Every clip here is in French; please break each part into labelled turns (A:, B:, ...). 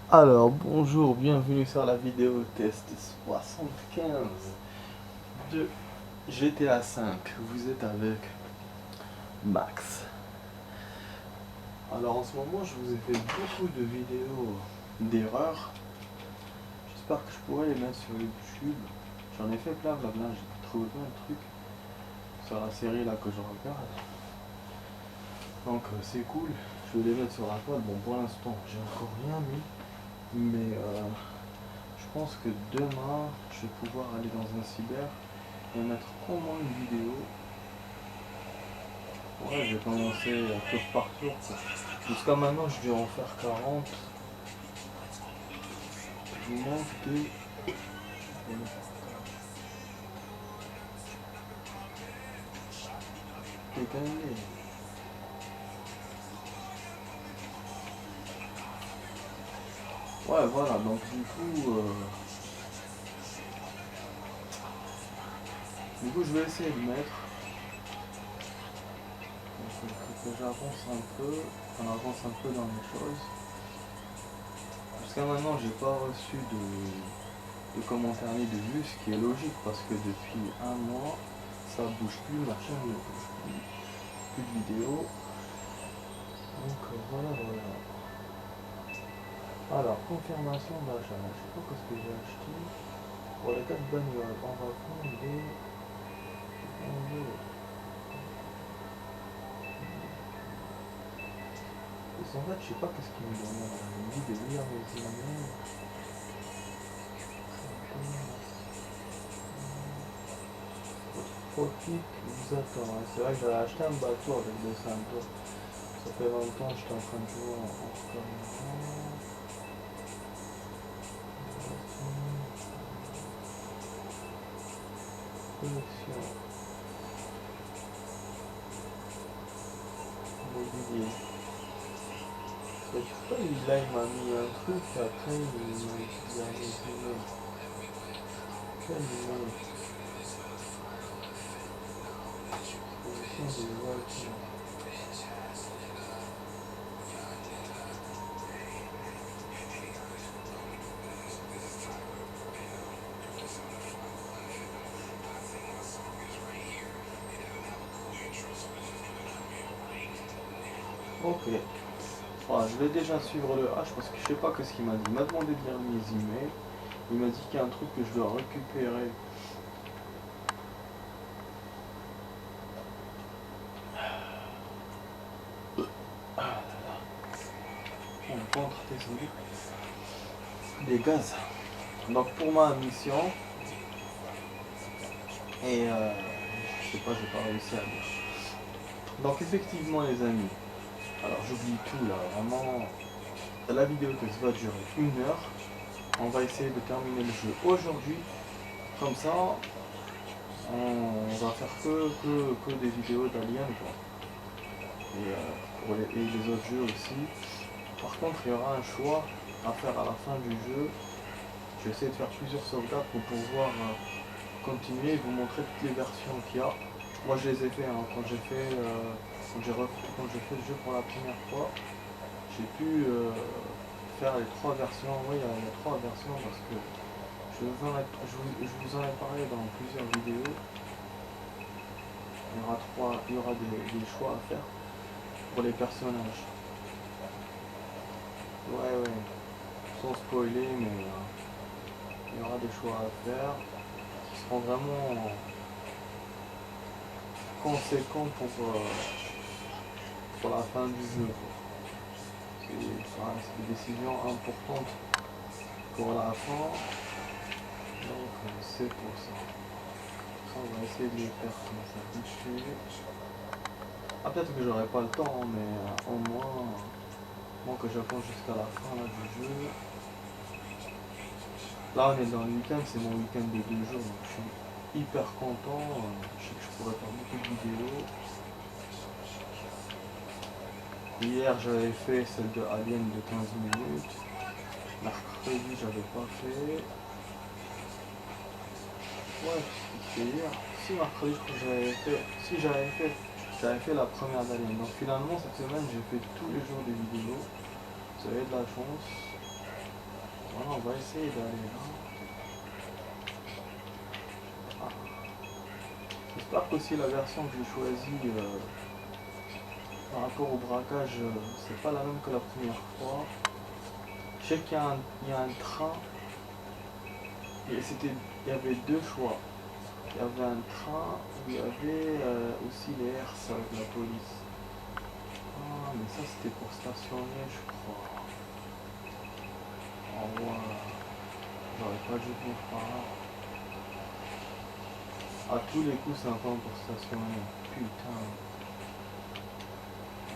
A: Alors, bonjour, bienvenue sur la vidéo test 75 de GTA V. Vous êtes avec Max. Alors, en ce moment, je vous ai fait beaucoup de vidéos d'erreurs. J'espère que je pourrai les mettre sur YouTube. J'en ai fait plein, j'ai trouvé plein de trucs sur la série là que je regarde. Donc, c'est cool. Je vais les mettre sur la toile. Bon, pour l'instant, j'ai encore rien mis. Mais je pense que demain, je vais pouvoir aller dans un cyber et mettre au moins une vidéo. Ouais, j'ai commencé tour par tour. Jusqu'à maintenant, je vais en faire 40. Je vous manque de... Gagner. Ouais, voilà, donc du coup, je vais essayer de mettre. Que j'avance un peu, qu'on avance un peu dans les choses. Jusqu'à maintenant, j'ai pas reçu de commentaires ni de vues, ce qui est logique parce que depuis un mois, ça bouge plus, la chaîne ne bouge plus de vidéos. Donc voilà. Alors, confirmation d'achat. Je sais pas ce que j'ai acheté. Pour les 4 bagnoles, on va prendre des... En fait, je sais pas qu'est-ce qu'il me demande. Il me dit de lire les emails. Profit vous attend. C'est vrai que j'avais acheté un bateau avec des ceintures. Ça fait longtemps que j'étais en train de jouer en commun. Collection. Mobilier. Je sais pas, là il m'a mis un truc, après il m'a mis un email. Quel email? Collection des voitures. Ok. Voilà, je vais déjà suivre le H parce que je sais pas ce qu'il m'a dit. Il m'a demandé de lire mes emails. Il m'a dit qu'il y a un truc que je dois récupérer. On va entre des gaz. Donc pour ma mission, et je sais pas, j'ai pas réussi à lire. Donc effectivement les amis, alors j'oublie tout là, vraiment, la vidéo que ça va durer 1 heure. On va essayer de terminer le jeu aujourd'hui. Comme ça, on va faire que des vidéos d'aliens quoi. Et les autres jeux aussi. Par contre, il y aura un choix à faire à la fin du jeu. Je vais essayer de faire plusieurs sauvegardes pour pouvoir continuer et vous montrer toutes les versions qu'il y a. Moi je les ai fait quand j'ai fait le jeu pour la première fois. J'ai pu faire les 3 versions. Oui, il y a 3 versions parce que je vous en ai parlé dans plusieurs vidéos. Il y aura des choix à faire pour les personnages. Ouais, sans spoiler, mais il y aura des choix à faire qui seront vraiment conséquents pour la fin du jeu. C'est des décisions importantes pour la fin, donc c'est pour ça. On va essayer de les faire comme ça vite fait. Ah, peut-être que j'aurai pas le temps, mais au moins que j'avance jusqu'à la fin là, du jeu. Là on est dans le week-end, c'est mon week-end de 2 jours, donc je suis hyper content. Je sais que je pourrais faire beaucoup de vidéos. Hier j'avais fait celle de Alien de 15 minutes. Mercredi j'avais pas fait. Ouais, c'est hier. Si mercredi j'avais fait la première d'Alien. Donc finalement cette semaine j'ai fait tous les jours des vidéos. Vous avez de la chance. Voilà, on va essayer d'aller là. Ah. J'espère qu'aussi la version que j'ai choisie par rapport au braquage, c'est pas la même que la première fois. Je sais qu'il y a un train, et il y avait deux choix. Il y avait un train où il y avait aussi les herses avec la police. Ah, mais ça c'était pour stationner, je crois. Oh, voilà. J'aurais pas dû venir par là. À tous les coups, c'est un temps pour stationner. Putain.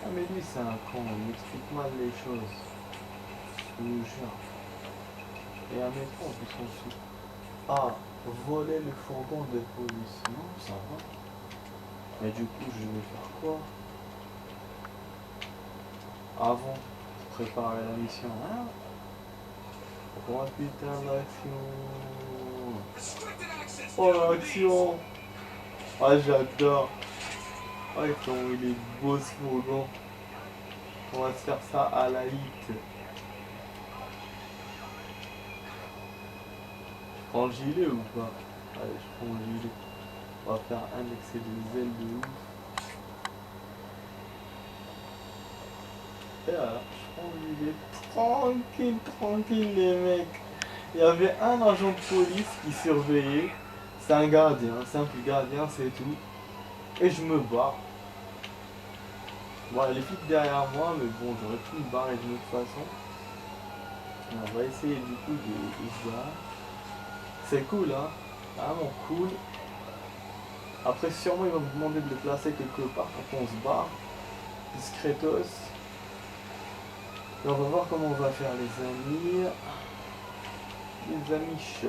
A: Ah, mais lui, c'est un con. Il m'explique mal les choses. Je vous jure. Et un métro, en plus, on fout. Ah, voler le fourgon de police. Non, ça va. Mais du coup, je vais faire quoi avant de préparer la mission, hein? Oh putain, l'action. Oh, l'action. Ah, j'adore. Ah, comment il est beau ce fourgon. On va se faire ça à la hit. Je prends le gilet ou pas? Allez, je prends le gilet. On va faire un excès de zèle de ouf. Et voilà, je prends le gilet. Tranquille, tranquille les mecs. Il y avait un agent de police qui surveillait. C'est un gardien, un simple gardien, c'est tout. Et je me barre. Bon, les flics derrière moi, mais bon, j'aurais pu me barrer d'une autre façon. On va essayer du coup de se barrer. C'est cool, hein. Vraiment cool. Après, sûrement, il va me demander de le placer quelque part pour qu'on se barre. Discretos. Et on va voir comment on va faire, les amis. Les amiches.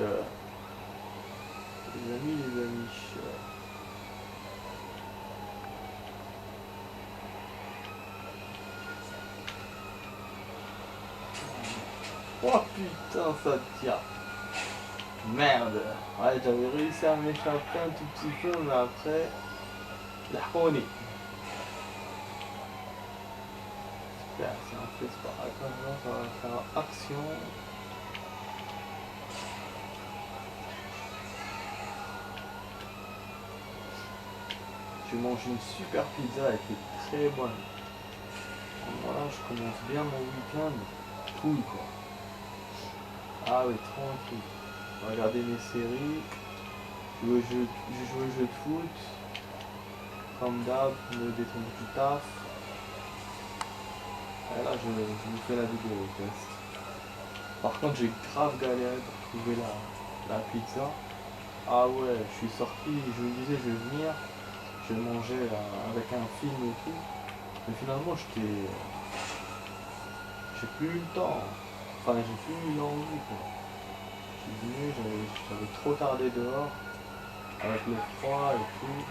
A: Les amis, les amiches. Oh putain, ça tient. Merde. Ouais, j'avais réussi à m'échapper un tout petit peu, mais après, la honey. Super, si on fait ce paragraphe, ça va faire action. Je mange une super pizza, elle était très bonne. Voilà, je commence bien mon week-end. Cool quoi. Ah oui, tranquille. Regarder mes séries. Je joue au jeu de foot. Comme d'hab, me détendre du taf. Et là, je vous fais la vidéo test. Par contre, j'ai grave galéré pour trouver la pizza. Ah ouais, je suis sorti, je vous disais, je vais venir. Je vais manger avec un film et tout. Mais finalement, j'ai plus eu le temps. Enfin, j'ai plus eu l'envie quoi. Je suis venu, j'avais trop tardé dehors. Avec le froid et tout.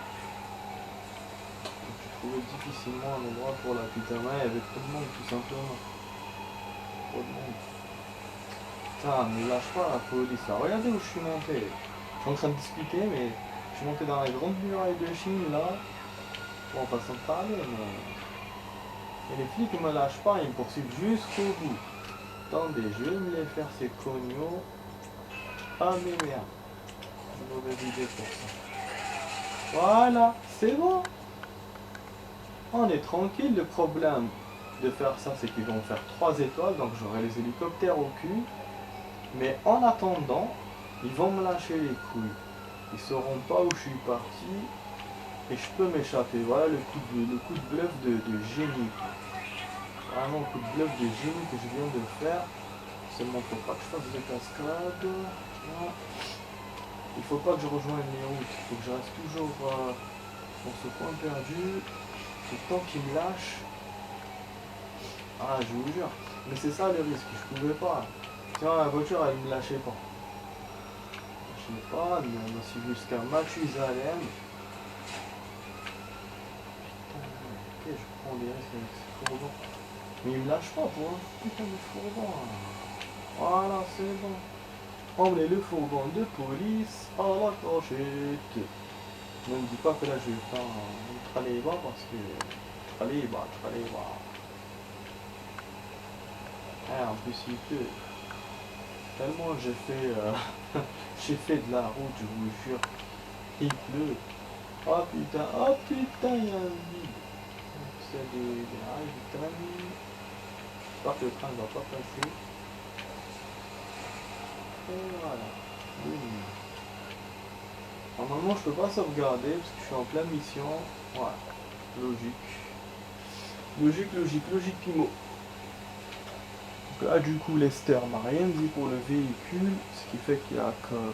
A: Donc, j'ai trouvé difficilement un endroit pour la pizza. Ouais, il y avait trop de monde tout simplement. Trop de monde. Putain, ne lâche pas la police là. Regardez où je suis monté. Je suis en train de discuter, mais je suis monté dans la grande muraille de Chine là. Bon, façon de parler, mais. Et les flics ne me lâchent pas, ils me poursuivent jusqu'au bout. Attendez, je vais me les faire ces cognos. Ah mais merde. Une mauvaise idée pour ça. Voilà, c'est bon. On est tranquille, le problème de faire ça, c'est qu'ils vont faire 3 étoiles, donc j'aurai les hélicoptères au cul. Mais en attendant, ils vont me lâcher les couilles. Ils sauront pas où je suis parti et je peux m'échapper. Voilà le coup de bluff de génie. Vraiment le coup de bluff de génie que je viens de faire. Seulement faut pas que je fasse de cascade. Non. Il faut pas que je rejoigne les routes. Il faut que je reste toujours dans ce coin perdu. Le temps qu'il me lâche. Ah, je vous jure. Mais c'est ça le risque, je pouvais pas. Sinon la voiture elle me lâchait pas. Je sais pas, mais on a suivi jusqu'à Mathusalem. Ok, je prends des risques avec ce fourgon. Mais il me lâche pas pour un putain de fourgon. Voilà, c'est bon. Emmenez le fourgon de police à la cachette. Ne me dis pas que là je vais faire un traléba parce que. Traléba. Ah, en plus il pleut. Tellement j'ai fait, j'ai fait de la route, je vous jure. Il pleut. Oh putain, il y a un vide. C'est des rails de train. J'espère que le train ne va pas passer. Et voilà. Boum. Normalement, je peux pas sauvegarder parce que je suis en pleine mission. Ouais. Logique. Logique, Pimo. Donc là, du coup, Lester m'a rien dit pour le véhicule, ce qui fait qu'il n'y a que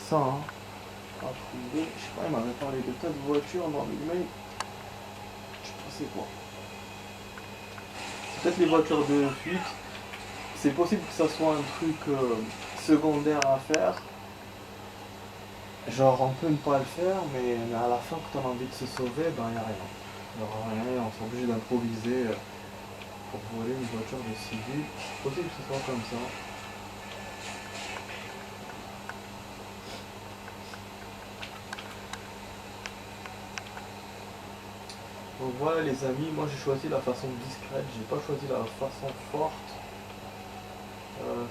A: ça hein, à trouver. Je sais pas, il m'avait parlé de tas de voitures dans l'email. Je sais pas c'est quoi. C'est peut-être les voitures de fuite. C'est possible que ça soit un truc secondaire à faire. Genre, on peut ne pas le faire, mais à la fin, quand on a envie de se sauver, ben, il n'y a rien. Il n'y aura rien, on sera obligé d'improviser pour voler une voiture de civil. C'est possible que ce soit comme ça. Donc voilà les amis, moi j'ai choisi la façon discrète, j'ai pas choisi la façon forte.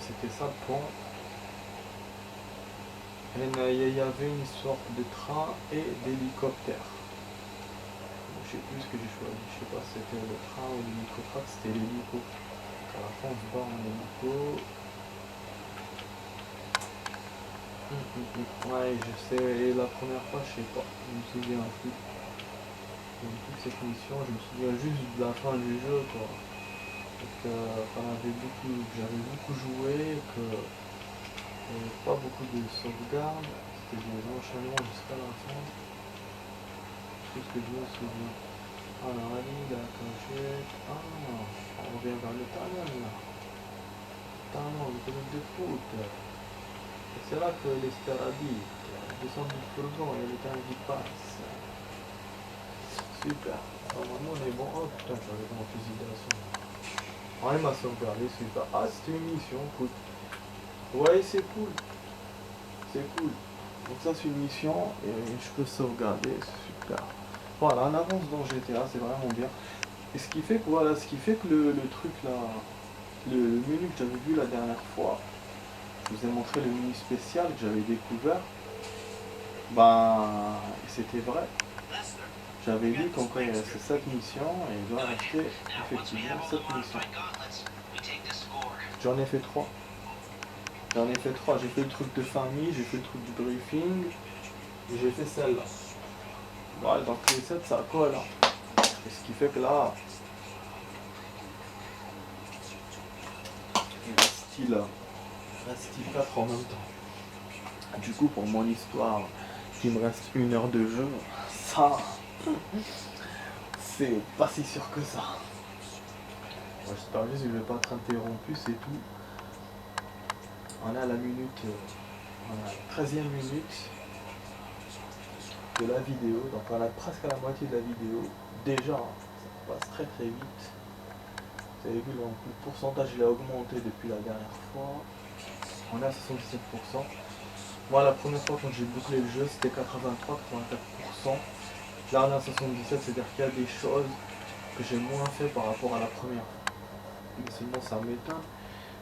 A: C'était ça le point. Et il y avait une sorte de train et d'hélicoptère. Je sais plus ce que j'ai choisi, je sais pas si c'était le train ou l'hélicoptère, c'était l'hélico. À la fin on se bat en hélico. Ouais je sais, et la première fois je sais pas, je me souviens plus. Donc toute cette mission, je me souviens juste de la fin du jeu quoi. Et que j'avais beaucoup joué, que il n'y avait pas beaucoup de sauvegarde, c'était des enchaînements jusqu'à la fin. Tout ce que je me souviens. Ah la rallye, la cachette. Ah, on revient vers le talent là. Talent, le club de foot. Et c'est là que Lester habite. Descendre du fourgon, il y a le temps qui passe. Super. Normalement on est bon. Oh putain, j'avais mon fusil d'assaut. Ah, il m'a sauvegardé, super. Ah, c'était une mission, cool. Ouais, c'est cool. C'est cool. Donc ça c'est une mission et je peux sauvegarder, c'est super. Voilà, on avance dans GTA, c'est vraiment bien. Et ce qui fait que voilà, ce qui fait que le truc là, le menu que j'avais vu la dernière fois, je vous ai montré le menu spécial que j'avais découvert. Ben c'était vrai. J'avais lu qu'en il restait 7 missions et il doit rester effectivement 7 missions. J'en ai fait 3. J'ai fait le truc de famille, j'ai fait le truc du briefing, et j'ai fait celle-là. Voilà, donc les 7 ça colle. Et ce qui fait que là, il reste 4 en même temps. Du coup, pour mon histoire, il me reste 1 heure de jeu. Ça, c'est pas si sûr que ça. J'espère juste que je vais pas être interrompu, c'est tout. On est à la minute, on a la 13e minute de la vidéo, donc on a presque à la moitié de la vidéo. Déjà, ça passe très très vite. Vous avez vu, le pourcentage il a augmenté depuis la dernière fois. On est à 77%. Moi la première fois quand j'ai bouclé le jeu c'était 83-84%. Là on est à 77%, c'est-à-dire qu'il y a des choses que j'ai moins fait par rapport à la première fois. Mais seulement ça m'étonne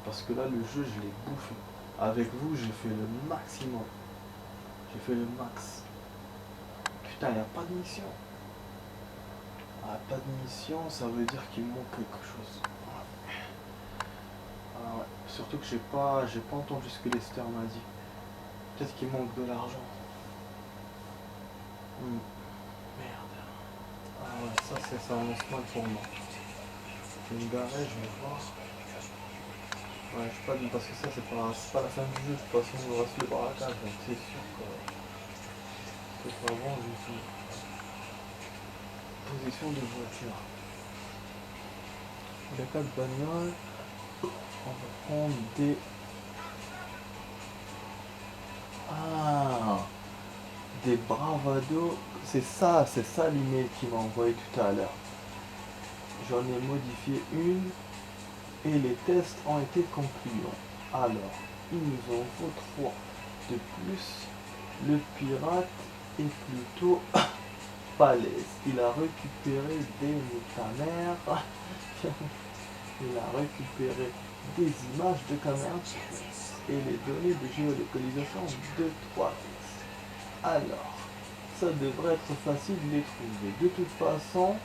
A: parce que là le jeu je l'ai bouffé. Avec vous j'ai fait le maximum. J'ai fait le max. Putain, il n'y a pas de mission. Ah, pas de mission, ça veut dire qu'il me manque quelque chose. Ah ouais. Surtout que j'ai pas entendu ce que Lester m'a dit. Peut-être qu'il manque de l'argent. Merde. Ah ouais, ça avance mal pour moi. Je vais me garer, je vais voir. Ouais, je sais pas, parce que ça c'est pas la fin du jeu, de toute façon on va se le braquage, donc c'est sûr que c'est pas bon du tout. Position de voiture. Il y a 4 bagnoles. On va prendre des... Ah, des Bravado. C'est ça l'email qu'il m'a envoyé tout à l'heure. J'en ai modifié une et les tests ont été concluants. Alors, il nous en faut 3. De plus, le pirate est plutôt balèze. Il a récupéré des métamères. Il a récupéré des images de caméra. et les données de géolocalisation de 3x. Alors, ça devrait être facile de les trouver. De toute façon,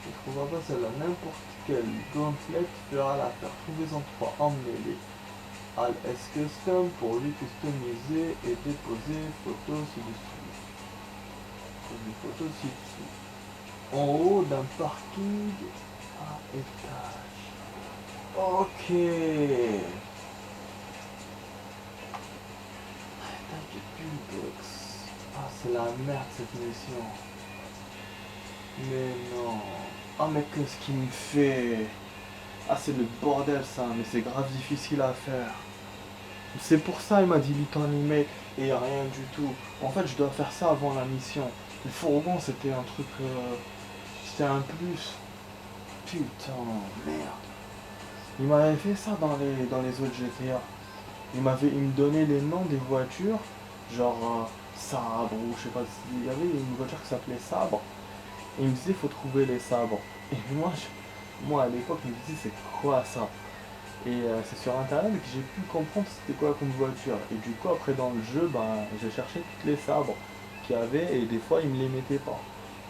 A: tu ne trouveras pas celle-là. N'importe quel gauntlet fera l'affaire. Trouvez-en 3, emmenez-les. Al S Custom pour lui customiser et déposer photos ci-dessus. Des photos ci-dessous. En haut d'un parking à étage. Ok. Box. Ah, c'est la merde cette mission. Mais non. Ah, mais qu'est-ce qu'il me fait? Ah, c'est le bordel ça, mais c'est grave difficile à faire. C'est pour ça il m'a dit lis ton email et rien du tout. En fait, je dois faire ça avant la mission. Le fourgon, c'était un truc. C'était un plus. Putain, merde. Il m'avait fait ça dans les autres GTA. Il me donnait les noms des voitures, genre Sabre ou je sais pas, il y avait une voiture qui s'appelait Sabre. Et il me disait faut trouver les sabres. Et moi à l'époque, je me disais c'est quoi ça? Et c'est sur internet que j'ai pu comprendre c'était quoi comme voiture. Et du coup après dans le jeu, ben, j'ai cherché toutes les sabres qu'il y avait et des fois ils me les mettaient pas.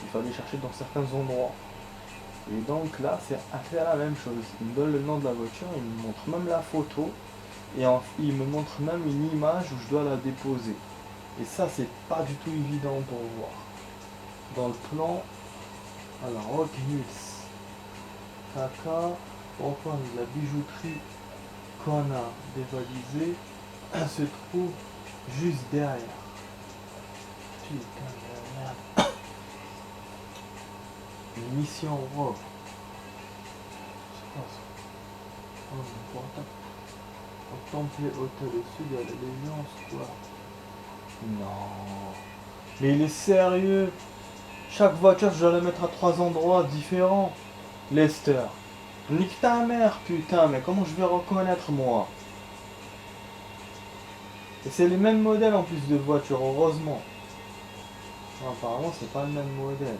A: Il fallait chercher dans certains endroits. Et donc là c'est à faire la même chose. Il me donne le nom de la voiture, il me montre même la photo. Et il me montre même une image où je dois la déposer. Et ça c'est pas du tout évident pour voir. Dans le plan, alors Rock Hills, caca, enfin la bijouterie qu'on a dévalisée se trouve juste derrière. Putain de merde. Une mission rock. C'est quoi ça? Oh mon portable. Au temple hôtel au sud, il y a la Légion Square. Non. Mais il est sérieux? Chaque voiture, je dois la mettre à 3 endroits différents. Lester. Nique ta mère, putain, mais comment je vais reconnaître, moi? Et c'est les mêmes modèles en plus de voitures, heureusement. Non, apparemment, c'est pas le même modèle.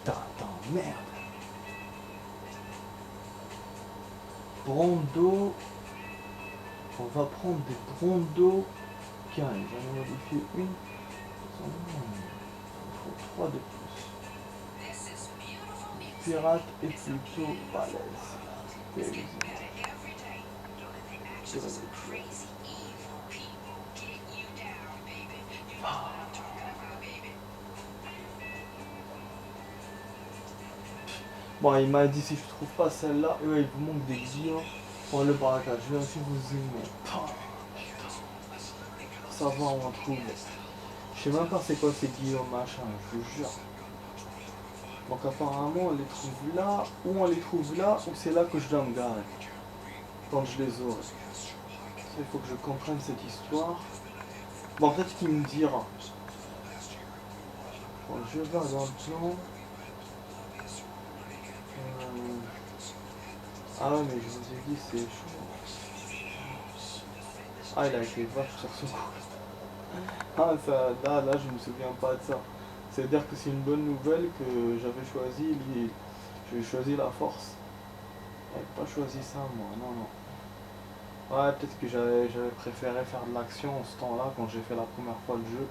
A: Putain, merde. Brando. On va prendre des Brando. Tiens, j'en ai modifié une. Il faut 3 de plus. Pirate est plutôt balèze. Bon, il m'a dit si je trouve pas celle-là, il vous manque des guillons pour le braquage. Je vais aussi vous aimer. Ça va, on en trouve. Je sais même pas c'est quoi ces guillons machin, je vous jure. Donc apparemment on les trouve là, ou on les trouve là, ou c'est là que je dois me garer. Quand je les aurai. Il faut que je comprenne cette histoire. Bon, peut-être qu'il me dira. Bon, je vais dans le plan. Ah ouais, mais je vous ai dit, c'est chaud. Ah, il a été vache sur ce coup. Ah, ça, là, je me souviens pas de ça. C'est-à-dire que c'est une bonne nouvelle que j'avais choisi, j'avais choisi la force. J'avais pas choisi ça, moi, non, non. Ouais, peut-être que j'avais préféré faire de l'action en ce temps-là, quand j'ai fait la première fois le jeu.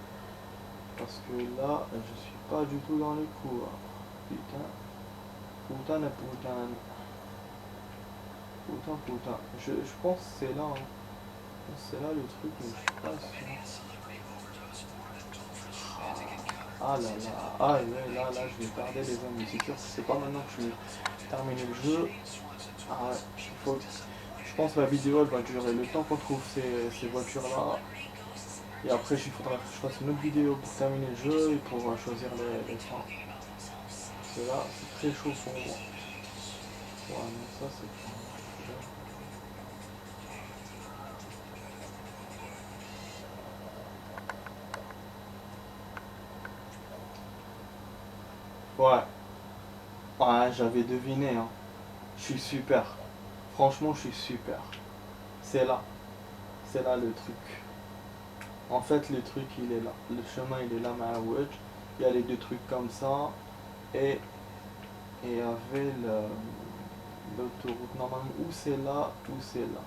A: Parce que là, je suis pas du tout dans les coups. Putain. Putain, putain. Putain. Je pense que c'est là. Hein. C'est là le truc, mais je suis pas sûr. Ah là là. Ah ouais, là, je vais tarder les amis. C'est sûr que c'est pas maintenant que je vais terminer le jeu. Ah ouais, je pense que la vidéo elle va durer le temps qu'on trouve ces voitures là. Et après il faudra que je fasse une autre vidéo pour terminer le jeu et pour choisir les fins. Parce que là c'est très chaud pour moi. Ouais mais ça c'est... Ouais. Ouais, j'avais deviné hein. Je suis super. Franchement je suis super. C'est là. C'est là le truc. En fait le truc il est là. Le chemin il est là ma wedge. Il y a les deux trucs comme ça. Et il y avait l'autoroute normalement. Ou c'est là, ou c'est là.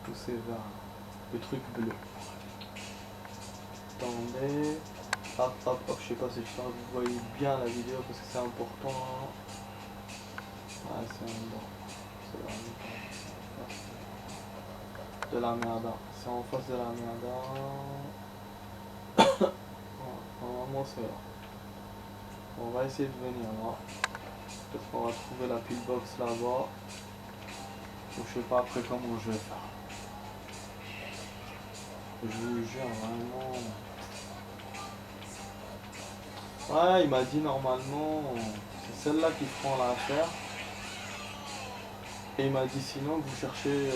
A: Ou c'est vers là. le truc bleu. Attendez. Hop, hop, hop, je sais pas si j'espère que vous voyez bien la vidéo parce que c'est important. Ah, c'est un bon. C'est de la merde. C'est en face de la merde. Normalement c'est là. On va essayer de venir là. Peut-être qu'on va trouver la pillbox là-bas. Ou je sais pas après comment je vais faire. Je vous jure vraiment. Ouais, il m'a dit normalement c'est celle-là qui prend l'affaire. Et il m'a dit sinon vous cherchez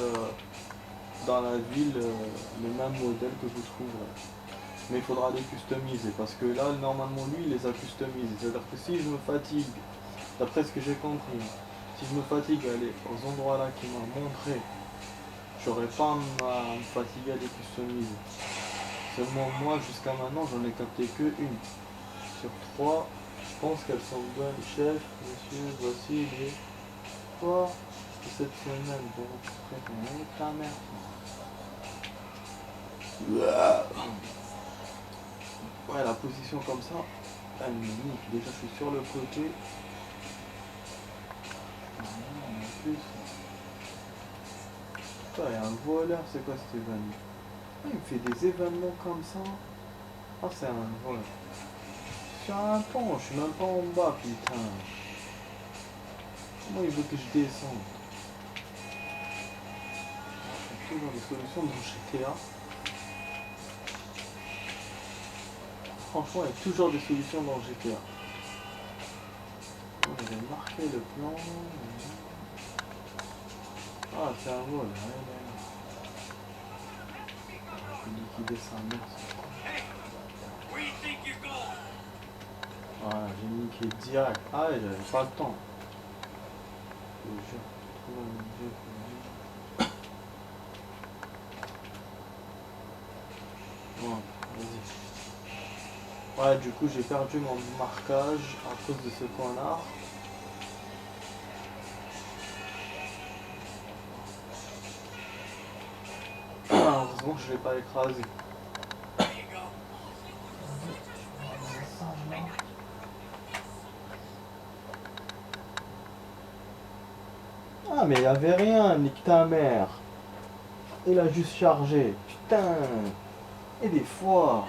A: dans la ville le même modèle que vous trouverez. Mais il faudra les customiser parce que là normalement lui il les a customisés. C'est-à-dire que si je me fatigue, d'après ce que j'ai compris, si je me fatigue à aller aux endroits là qu'il m'a montré, j'aurais pas à me fatiguer à les customiser. Seulement moi jusqu'à maintenant j'en ai capté que une. Sur 3, je pense qu'elles sont bonnes. Chef, monsieur, voici les 3 de cette semaine. Bon, après, ta mère. Ouais, la position comme ça, elle me nique. Déjà, je suis sur le côté. En plus, il y a un voleur, c'est quoi cet événement? Ah, il me fait des événements comme ça. Ah, c'est un voleur. Sur un pont, je suis même pas en bas, putain. Comment il veut que je descende? Il y a toujours des solutions dans GTA. Franchement, il y a toujours des solutions dans GTA. Je vais marquer le plan. Ah, c'est un vol. Je vais liquider sa mère. Voilà, j'ai niqué direct. Ah ouais, j'avais pas le temps. Je te jure. Bon, vas-y. Ouais, du coup, j'ai perdu mon marquage à cause de ce connard. Heureusement que je l'ai pas écrasé. Ah, mais il y avait rien, nique ta mère. Il a juste chargé. Putain. Et des fois,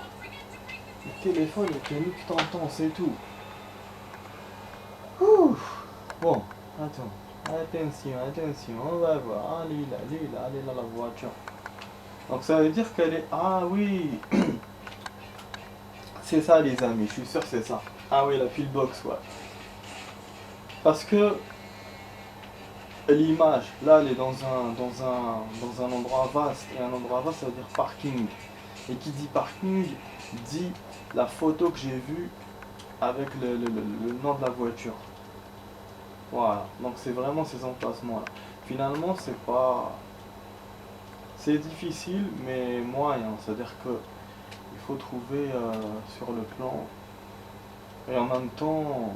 A: le téléphone il te nique ton temps, c'est tout. Ouh. Bon, attends. Attention, attention, on va voir. Allez là, la voiture. Donc ça veut dire qu'elle est... Ah oui. C'est ça les amis, je suis sûr que c'est ça. Ah oui, la pillbox, ouais. Parce que l'image, là, elle est dans un endroit vaste. Et un endroit vaste, ça veut dire parking. Et qui dit parking, dit la photo que j'ai vue avec le nom de la voiture. Voilà, donc c'est vraiment ces emplacements-là. Finalement, c'est pas... C'est difficile, mais moyen. C'est-à-dire que il faut trouver sur le plan. Et en même temps,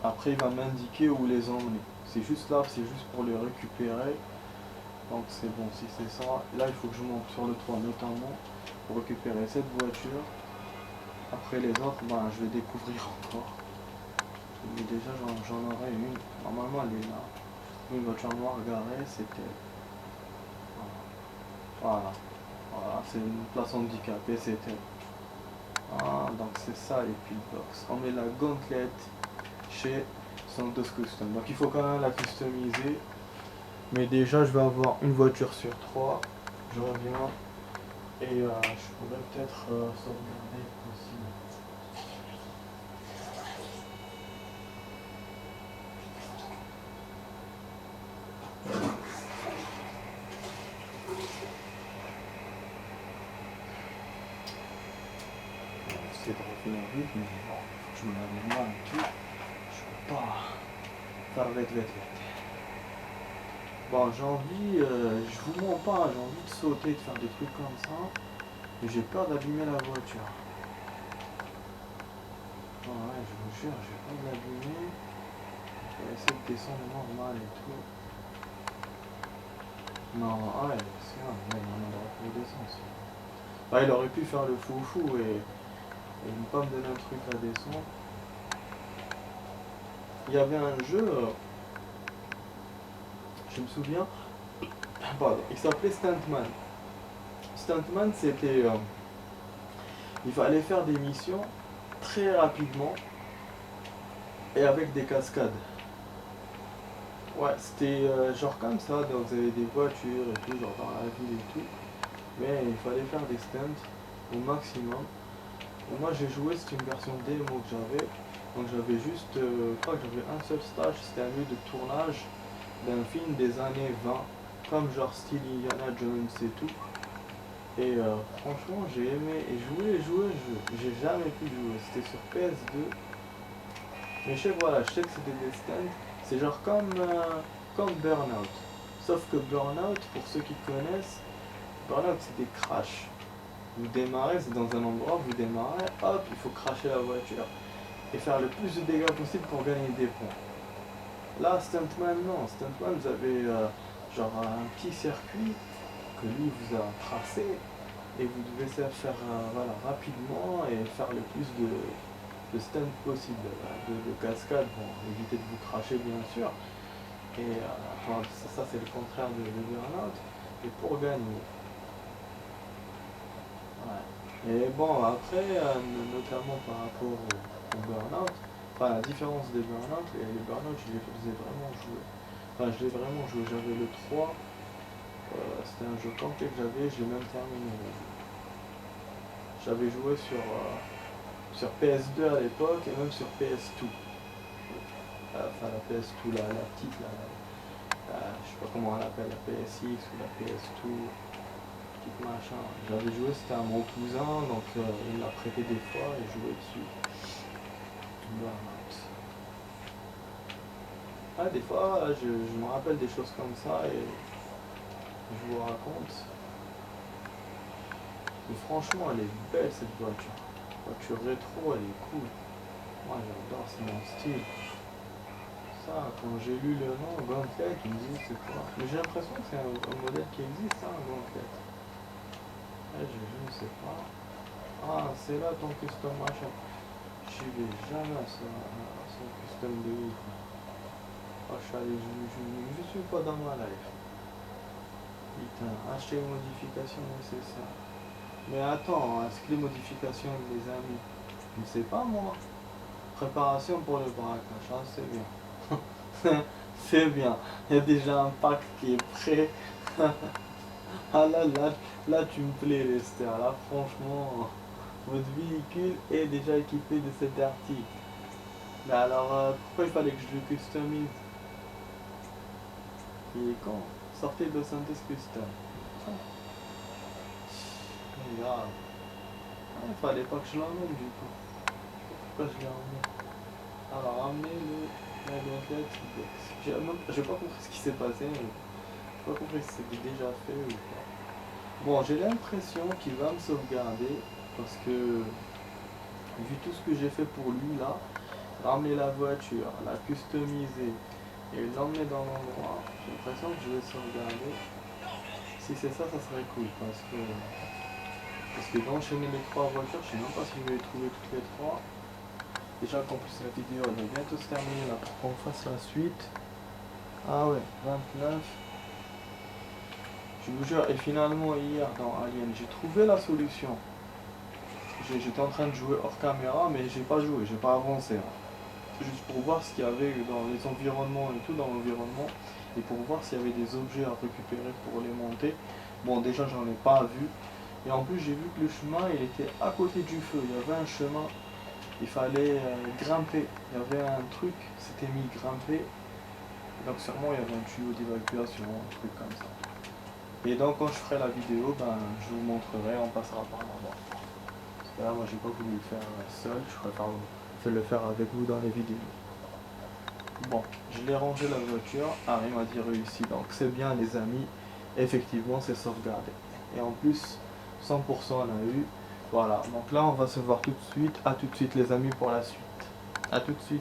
A: après, il va m'indiquer où les emmener. C'est juste là, c'est juste pour les récupérer. Donc c'est bon, si c'est ça. Là, il faut que je monte sur le toit, notamment, pour récupérer cette voiture. Après les autres, ben, je vais découvrir encore. Mais déjà, j'en aurai une. Normalement, elle est là. Une voiture noire garée, c'était... Voilà. Voilà, c'est une place handicapée, c'était... Ah, donc c'est ça les pillbox. On met la gantelette chez Santos Custom. Donc il faut quand même la customiser. Mais déjà, je vais avoir une voiture sur 3. Je reviens. Et je pourrais peut-être sauvegarder aussi. J'essaie de revenir vite, mais bon, je me lave les mains et tout. Je peux pas faire vite. Bon, j'ai envie, je vous mens pas, j'ai envie de sauter, de faire des trucs comme ça. Mais j'ai peur d'abîmer la voiture. Ouais, je vous jure, j'ai peur de l'abîmer. Je vais essayer de descendre normal et tout. Non, ouais, c'est un endroit pour descendre. Bah, il aurait pu faire le foufou et ne pas me donner un truc à descendre. Il y avait un jeu, je me souviens, pardon, il s'appelait Stuntman. Stuntman, c'était. Il fallait faire des missions très rapidement et avec des cascades. Ouais, c'était genre comme ça, donc vous avez des voitures et tout, genre dans la ville et tout. Mais il fallait faire des stunts au maximum. Et moi j'ai joué, c'était une version démo que j'avais. Donc j'avais juste, je crois que j'avais un seul stage, c'était un lieu de tournage d'un film des années 20, comme genre style Indiana Jones et tout. Et franchement j'ai aimé et j'ai jamais pu jouer, c'était sur PS2. Mais je sais, voilà, je sais que c'était des stunts, c'est genre comme Burnout. Sauf que Burnout, pour ceux qui connaissent, Burnout c'est des crashs. Vous démarrez, c'est dans un endroit, vous démarrez, hop, il faut cracher la voiture et faire le plus de dégâts possible pour gagner des points. Là, Stuntman, non. Stuntman, vous avez genre un petit circuit que lui vous a tracé et vous devez faire voilà, rapidement et faire le plus de stunt possible, de cascade, bon, éviter de vous cracher bien sûr. Et enfin, ça c'est le contraire de Burnout. Et pour gagner. Ouais. Et bon, après, notamment par rapport au Burnout, enfin la différence des Burnout, les Burnout je les ai vraiment joués. Enfin, je l'ai vraiment joué, j'avais le 3, c'était un jeu complet que j'avais, je l'ai même terminé. J'avais joué sur PS2 à l'époque et même sur PS2. Enfin, la PS2, la petite, je sais pas comment on l'appelle, la PSX ou la PS2, petite machin. J'avais joué, c'était à mon cousin, donc il me l'a prêté des fois et je jouais dessus. Burnout. Ah, des fois, je me rappelle des choses comme ça et je vous raconte. Mais franchement, elle est belle cette voiture. Voiture rétro, elle est cool. Moi, j'adore, c'est mon style. Ça, quand j'ai lu le nom, Gauntlet, je me dis c'est quoi. Mais j'ai l'impression que c'est un modèle qui existe, hein, Gauntlet. Je ne sais pas. Ah, c'est là ton custom machin. Je vais jamais à son custom de ouf. Oh, je suis allé juste une fois dans ma life. Putain, acheter les modifications nécessaires. Mais attends, est-ce que les modifications, les amis, je ne sais pas moi. Préparation pour le braquage, ah, c'est bien. C'est bien. Il y a déjà un pack qui est prêt. Ah là, tu me plais, Lester. Là, franchement, votre véhicule est déjà équipé de cet article. Mais alors, pourquoi il fallait que je le customise? Il est con. Sortez de Santos Custom. Grave. Ah, il fallait pas que je l'emmène du coup. Pourquoi je l'ai emmené? Alors, amener la Gauntlet. J'ai pas compris ce qui s'est passé. J'ai pas compris si c'était déjà fait ou pas. Bon, j'ai l'impression qu'il va me sauvegarder parce que vu tout ce que j'ai fait pour lui là, ramener la voiture, la customiser et l'emmener dans l'endroit, j'ai l'impression que je vais sauvegarder. Si c'est ça, ça serait cool parce que d'enchaîner les trois voitures, je sais même pas si je vais les trouver toutes les trois. Déjà qu'en plus la vidéo elle va bientôt se terminer là pour qu'on fasse la suite. Ah ouais, 29. Je vous jure, et finalement hier dans Alien, j'ai trouvé la solution. J'étais en train de jouer hors caméra, mais j'ai pas joué, j'ai pas avancé. Juste pour voir ce qu'il y avait dans les environnements et tout, dans l'environnement, et pour voir s'il y avait des objets à récupérer pour les monter. Bon, déjà j'en ai pas vu, et en plus j'ai vu que le chemin il était à côté du feu, il y avait un chemin, il fallait grimper, il y avait un truc, c'était mis grimper, donc sûrement il y avait un tuyau d'évacuation, un truc comme ça. Et donc quand je ferai la vidéo, ben, je vous montrerai, on passera par là-bas. Parce que là moi j'ai pas voulu le faire seul, je préfère le faire avec vous dans les vidéos. Bon, je l'ai rangé la voiture, Harry m'a dit réussi, donc c'est bien les amis, effectivement c'est sauvegardé. Et en plus, 100% on a eu, voilà, donc là on va se voir tout de suite, à tout de suite les amis pour la suite. À tout de suite.